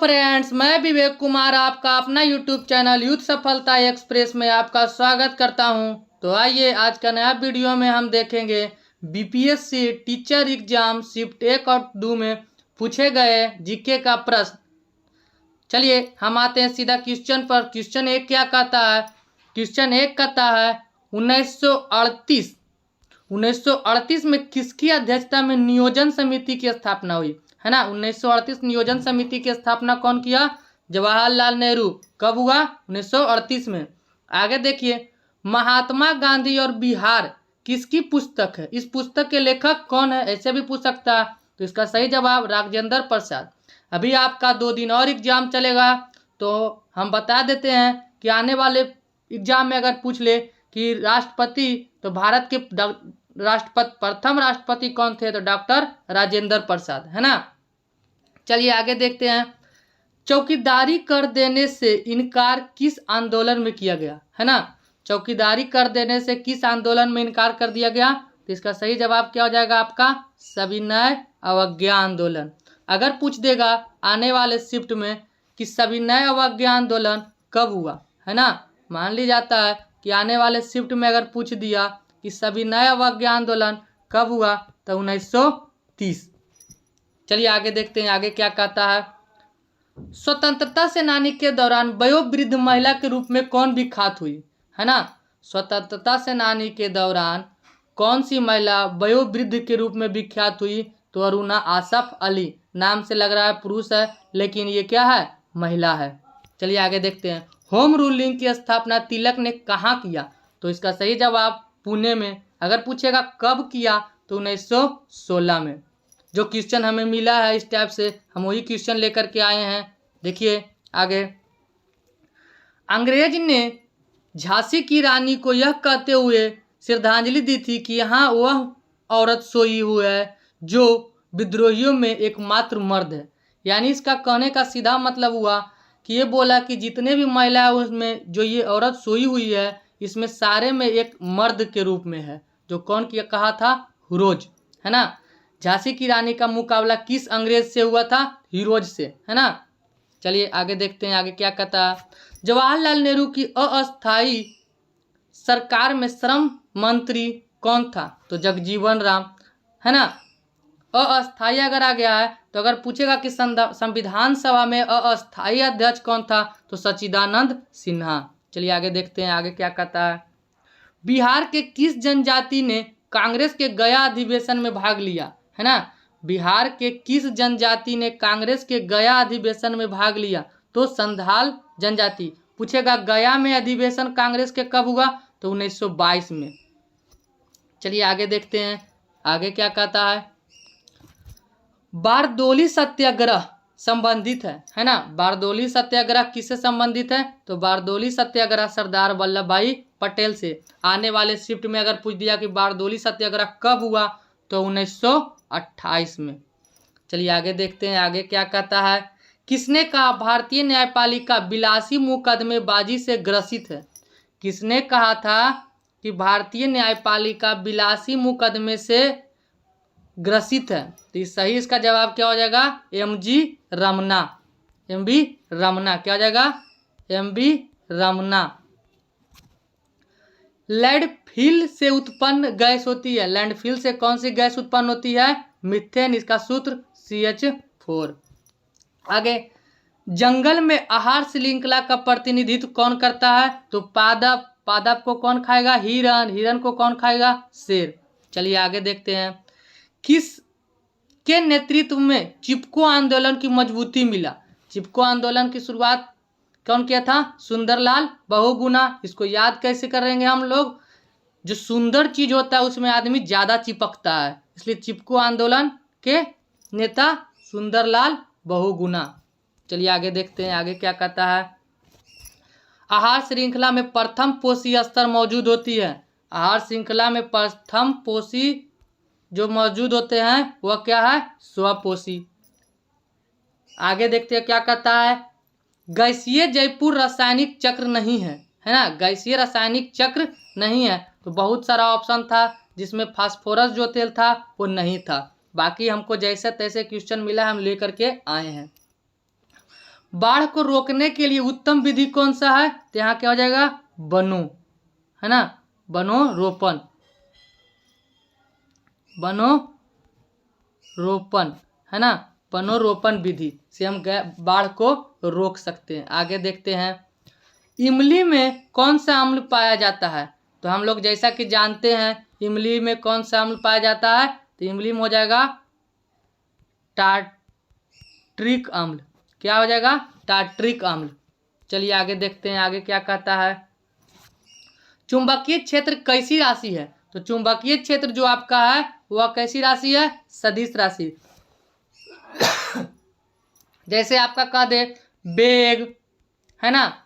Friends, मैं विवेक कुमार आपका अपना यूट्यूब चैनल यूथ सफलता एक्सप्रेस में आपका स्वागत करता हूं। तो आइए आज का नया वीडियो में हम देखेंगे बीपीएससी टीचर एग्जाम शिफ्ट 1 और 2 में पूछे गए जीके का प्रश्न। चलिए हम आते हैं सीधा क्वेश्चन पर। क्वेश्चन 1 क्या कहता है? क्वेश्चन 1 कहता है 1938 में किसकी अध्यक्षता में नियोजन समिति की स्थापना हुई? है ना, 1938 नियोजन समिति की स्थापना कौन किया? जवाहरलाल नेहरू। कब हुआ? 1938 में। आगे देखिए, महात्मा गांधी और बिहार किसकी पुस्तक है? इस पुस्तक के लेखक कौन है? ऐसे भी पूछ सकता है। तो इसका सही जवाब राजेंद्र प्रसाद। अभी आपका 2 दिन और एग्जाम चलेगा, तो हम बता देते हैं कि आने वाले एग्जाम में अगर पूछ ले कि राष्ट्रपति, तो भारत के प्रथम राष्ट्रपति कौन थे? तो डॉक्टर राजेंद्र प्रसाद, है ना। चलिए आगे देखते हैं। चौकीदारी कर देने से इनकार किस आंदोलन में किया गया? है ना, चौकीदारी कर देने से किस आंदोलन में इनकार कर दिया गया? तो इसका सही जवाब क्या हो जाएगा आपका? सविनय अवज्ञा आंदोलन। अगर पूछ देगा आने वाले शिफ्ट में कि सविनय अवज्ञा आंदोलन कब हुआ, है ना, मान ली जाता है कि आने वाले शिफ्ट में अगर पूछ दिया कि सविनय अवज्ञा आंदोलन कब हुआ, तो 1930। चलिए आगे देखते हैं, आगे क्या कहता है। स्वतंत्रता सेनानी के दौरान वयोवृद्ध महिला के रूप में कौन विख्यात हुई? है ना, स्वतंत्रता सेनानी के दौरान कौन सी महिला वयोवृद्ध के रूप में विख्यात हुई? तो अरुणा आसफ अली। नाम से लग रहा है पुरुष है, लेकिन ये क्या है? महिला है। चलिए आगे देखते हैं। होम रूलिंग की स्थापना तिलक ने कहाँ किया? तो इसका सही जवाब पुणे में। अगर पूछेगा कब किया, तो 1916 में। जो क्वेश्चन हमें मिला है इस टाइप से, हम वही क्वेश्चन लेकर के आए हैं। देखिए आगे, अंग्रेज ने झांसी की रानी को यह कहते हुए श्रद्धांजलि दी थी कि यहाँ वह औरत सोई हुई है जो विद्रोहियों में एकमात्र मर्द है। यानी इसका कहने का सीधा मतलब हुआ कि ये बोला कि जितने भी महिला है उसमें जो ये औरत सोई हुई है, इसमें सारे में एक मर्द के रूप में है। जो कौन किया कहा था? हुरोज, है ना। झांसी की रानी का मुकाबला किस अंग्रेज से हुआ था? हीरोज से, है ना। चलिए आगे देखते हैं, आगे क्या कहता है। जवाहरलाल नेहरू की अस्थायी सरकार में श्रम मंत्री कौन था? तो जगजीवन राम, है ना। अस्थायी अगर आ गया है तो अगर पूछेगा कि संविधान सभा में अस्थायी अध्यक्ष कौन था? तो सच्चिदानंद सिन्हा। चलिए आगे देखते हैं, आगे क्या कहता है। बिहार के किस जनजाति ने कांग्रेस के गया अधिवेशन में भाग लिया? है ना, बिहार के किस जनजाति ने कांग्रेस के गया अधिवेशन में भाग लिया? तो संथाल जनजाति। पूछेगा गया में अधिवेशन कांग्रेस के कब हुआ? तो 1922 में। चलिए आगे देखते हैं, आगे क्या कहता है। बारदोली सत्याग्रह संबंधित है ना। बारदोली सत्याग्रह किससे संबंधित है? तो बारदोली सत्याग्रह सरदार वल्लभ भाई पटेल से। आने वाले शिफ्ट में अगर पूछ दिया कि बारदोली सत्याग्रह कब हुआ, तो 1928 में। चलिए आगे देखते हैं, आगे क्या कहता है। किसने कहा भारतीय न्यायपालिका विलासी मुकदमेबाजी से ग्रसित है? किसने कहा था कि भारतीय न्यायपालिका विलासी मुकदमे से ग्रसित है? तो सही इसका जवाब क्या हो जाएगा? एम.जी. रमना। एम.बी. रमना क्या हो जाएगा? एम.बी. रमना। लैंडफिल से उत्पन्न गैस होती है। लैंडफिल से कौन सी गैस उत्पन्न होती है? मीथेन। इसका सूत्र CH4। आगे, जंगल में आहार श्रृंखला का प्रतिनिधित्व कौन करता है? तो पादप। पादप को कौन खाएगा? हिरण। हिरण को कौन खाएगा? शेर। चलिए आगे देखते हैं। किस के नेतृत्व में चिपको आंदोलन की मजबूती मिला? चिपको आंदोलन की शुरुआत कौन किया था? सुंदरलाल बहुगुणा। इसको याद कैसे करेंगे हम लोग? जो सुंदर चीज होता है उसमें आदमी ज्यादा चिपकता है, इसलिए चिपको आंदोलन के नेता सुंदरलाल बहुगुणा। चलिए आगे देखते हैं, आगे क्या कहता है। आहार श्रृंखला में प्रथम पोषी स्तर मौजूद होती है। आहार श्रृंखला में प्रथम पोषी जो मौजूद होते हैं वह क्या है? स्वपोषी। आगे देखते हैं क्या कहता है। गैसीय जयपुर रासायनिक चक्र नहीं है, है ना। गैसीय रासायनिक चक्र नहीं है, तो बहुत सारा ऑप्शन था जिसमें फास्फोरस जो तेल था वो नहीं था। बाकी हमको जैसे तैसे क्वेश्चन मिला हम लेकर के आए हैं। बाढ़ को रोकने के लिए उत्तम विधि कौन सा है? तो यहाँ क्या हो जाएगा? वनो, है ना, वनोरोपण, वनोरोपण, है ना, वनोरोपण विधि से हम बाढ़ को रोक सकते हैं। आगे देखते हैं, इमली में कौन सा अम्ल पाया जाता है? तो हम लोग जैसा कि जानते हैं इमली में कौन सा अम्ल पाया जाता है? तो इमली में हो जाएगा टार्ट्रिक अम्ल। क्या हो जाएगा? टार्ट्रिक अम्ल। चलिए आगे देखते हैं, आगे क्या कहता है। चुंबकीय क्षेत्र कैसी राशि है? तो चुंबकीय क्षेत्र जो आपका है वह कैसी राशि है? सदिश राशि। जैसे आपका कह दे वेग, है ना,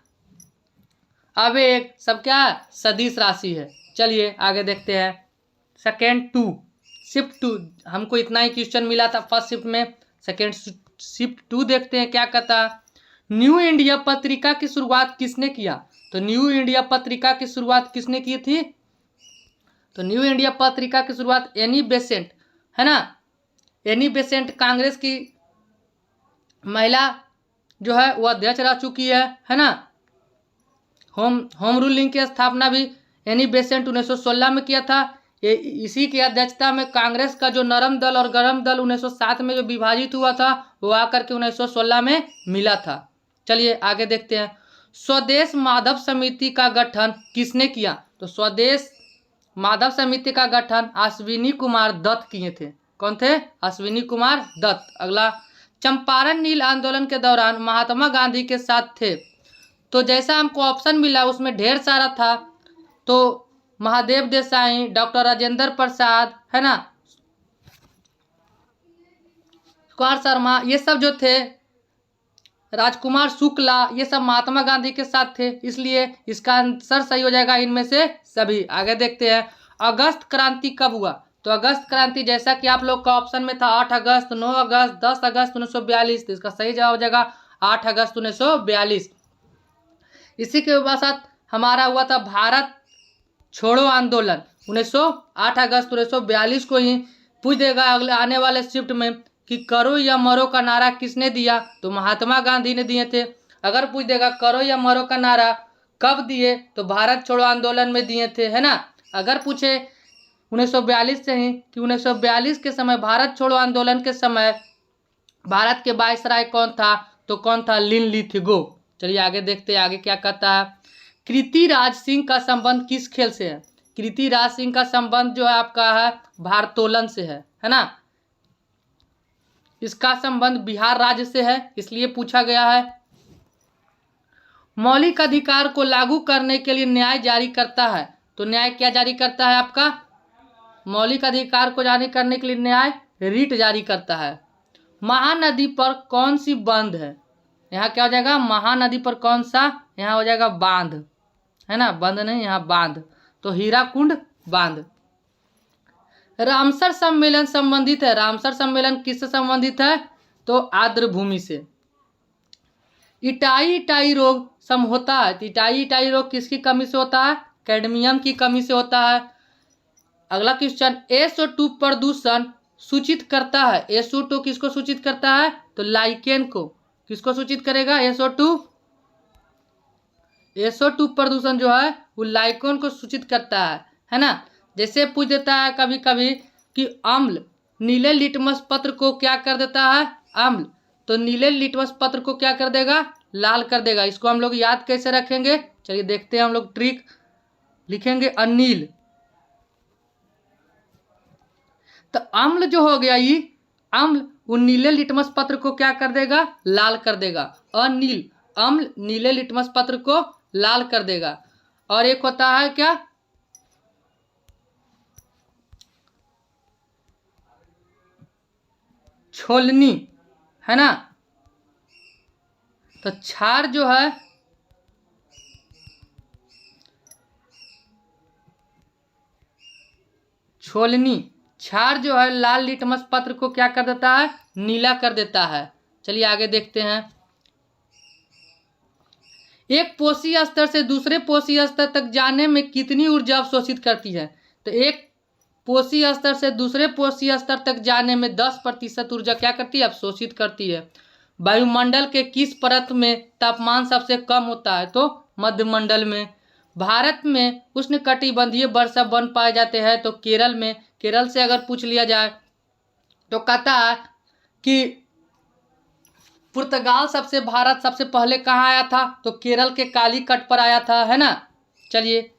आवेग, सब क्या है? सदिश राशि है। चलिए आगे देखते हैं। सेकेंड 2 शिफ्ट 2, हमको इतना ही क्वेश्चन मिला था फर्स्ट शिफ्ट में। सेकेंड शिफ्ट 2 देखते हैं क्या कहता है। न्यू इंडिया पत्रिका की शुरुआत किसने किया? तो न्यू इंडिया पत्रिका की शुरुआत किसने की थी? तो न्यू इंडिया पत्रिका की शुरुआत एनी बेसेंट, है ना, एनी बेसेंट कांग्रेस की महिला जो है वह अध्यक्ष रह चुकी है ना। होम रूलिंग की स्थापना भी एनी बेसेंट 1916 में किया था। इसी की अध्यक्षता में कांग्रेस का जो नरम दल और गरम दल 1907 में जो विभाजित हुआ था वो आकर के 1916 में मिला था। चलिए आगे देखते हैं। स्वदेश माधव समिति का गठन किसने किया? तो स्वदेश माधव समिति का गठन अश्विनी कुमार दत्त किए थे। कौन थे? अश्विनी कुमार दत्त। अगला, चंपारण नील आंदोलन के दौरान महात्मा गांधी के साथ थे। तो जैसा हमको ऑप्शन मिला उसमें ढेर सारा था, तो महादेव देसाई, डॉक्टर राजेंद्र प्रसाद, है ना, कुमार शर्मा, ये सब जो थे, राजकुमार शुक्ला, ये सब महात्मा गांधी के साथ थे, इसलिए इसका आंसर सही हो जाएगा इनमें से सभी। आगे देखते हैं, अगस्त क्रांति कब हुआ? तो अगस्त क्रांति जैसा कि आप लोग का ऑप्शन में था 8 अगस्त, 9 अगस्त, 10 अगस्त 1942, तो इसका सही जवाब हो जाएगा 8 अगस्त 1942। इसी के साथ हमारा हुआ था भारत छोड़ो आंदोलन 8 अगस्त 1942 को ही पूछ देगा अगले आने वाले शिफ्ट में कि करो या मरो का नारा किसने दिया? तो महात्मा गांधी ने दिए थे। अगर पूछ देगा करो या मरो का नारा कब दिए? तो भारत छोड़ो आंदोलन में दिए थे, है ना। अगर पूछे 1942 से ही कि 1942 के समय भारत छोड़ो आंदोलन के समय भारत के वायसराय कौन था? तो कौन था? लिन लिथगो। चलिए आगे देखते हैं, आगे क्या कहता है। कृतिराज सिंह का संबंध किस खेल से है? कृतिराज सिंह का संबंध जो है आपका है भारोत्तोलन से है ना। इसका संबंध बिहार राज्य से है, इसलिए पूछा गया है। मौलिक अधिकार को लागू करने के लिए न्याय जारी करता है, तो न्याय क्या जारी करता है आपका? मौलिक अधिकार को जारी करने के लिए न्याय रिट जारी करता है। महानदी पर कौन सी बंद है? यहाँ क्या हो जाएगा? महानदी पर कौन सा? यहाँ हो जाएगा बांध, है ना, बंद नहीं, यहाँ बांध, तो हीराकुंड बांध। रामसर सम्मेलन संबंधित है। रामसर सम्मेलन किससे संबंधित है? तो आर्द्र भूमि से। इटाई रोग सम होता है, तो इटाई रोग किसकी कमी से होता है? कैडमियम की कमी से होता है। अगला क्वेश्चन, SO2 प्रदूषण सूचित करता है। SO2 किसको सूचित करता है? तो लाइकेन को। किसको सूचित करेगा? SO2 प्रदूषण जो है वो लाइकेन को सूचित करता है ना। जैसे पूछ देता है कभी कभी कि अम्ल नीले लिटमस पत्र को क्या कर देता है? अम्ल, तो नीले लिटमस पत्र को क्या कर देगा? लाल कर देगा। इसको हम लोग याद कैसे रखेंगे? चलिए देखते हैं, हम लोग ट्रिक लिखेंगे अनिल। तो अम्ल जो हो गया ये अम्ल, वो नीले लिटमस पत्र को क्या कर देगा? लाल कर देगा। अनिल, अम्ल नीले लिटमस पत्र को लाल कर देगा। और एक होता है क्या? छोलनी, है ना। तो क्षार जो है छोलनी, क्षार जो है लाल लिटमस पत्र को क्या कर देता है? नीला कर देता है। चलिए आगे देखते हैं। एक पोषी स्तर से दूसरे पोषी स्तर तक जाने में कितनी ऊर्जा अवशोषित करती है? तो एक पोषी स्तर से दूसरे पोषी स्तर तक जाने में 10% ऊर्जा क्या करती है? अवशोषित करती है। वायुमंडल के किस परत में तापमान सबसे कम होता है? तो मध्यमंडल में। भारत में उष्णकटिबंधीय वर्षा वन पाए जाते हैं? तो केरल में। केरल से अगर पूछ लिया जाए तो कहता है कि पुर्तगाल भारत सबसे पहले कहाँ आया था? तो केरल के कालीकट पर आया था, है ना। चलिए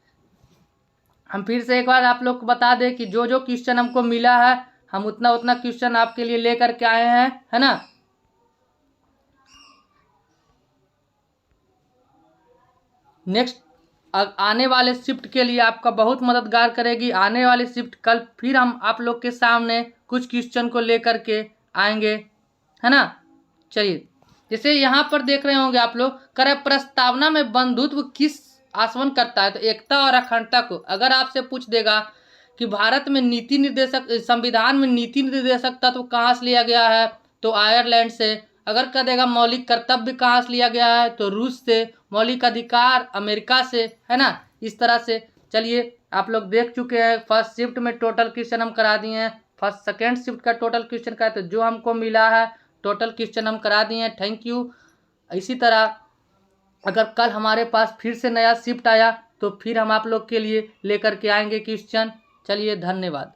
हम फिर से एक बार आप लोग को बता दें कि जो जो क्वेश्चन हमको मिला है हम उतना उतना क्वेश्चन आपके लिए लेकर के आए हैं, है ना। नेक्स्ट आने वाले शिफ्ट के लिए आपका बहुत मददगार करेगी। आने वाले शिफ्ट कल फिर हम आप लोग के सामने कुछ क्वेश्चन को लेकर के आएंगे, है ना। चलिए जैसे यहाँ पर देख रहे होंगे आप लोग, कर प्रस्तावना में बंधुत्व किस आश्वासन करता है? तो एकता और अखंडता को। अगर आपसे पूछ देगा कि भारत में नीति निर्देशक संविधान में नीति निर्देशक तत्व कहाँ से लिया गया है? तो आयरलैंड से। अगर कह देगा मौलिक कर्तव्य कहाँ से लिया गया है? तो रूस से। मौलिक अधिकार अमेरिका से, है ना। इस तरह से चलिए आप लोग देख चुके हैं फर्स्ट शिफ्ट में टोटल क्वेश्चन हम करा दिए हैं। फर्स्ट सेकेंड शिफ्ट का टोटल क्वेश्चन का तो जो हमको मिला है टोटल क्वेश्चन हम करा दिए हैं। Thank you. इसी तरह अगर कल हमारे पास फिर से नया शिफ्ट आया तो फिर हम आप लोग के लिए लेकर के आएंगे क्वेश्चन। चलिए धन्यवाद।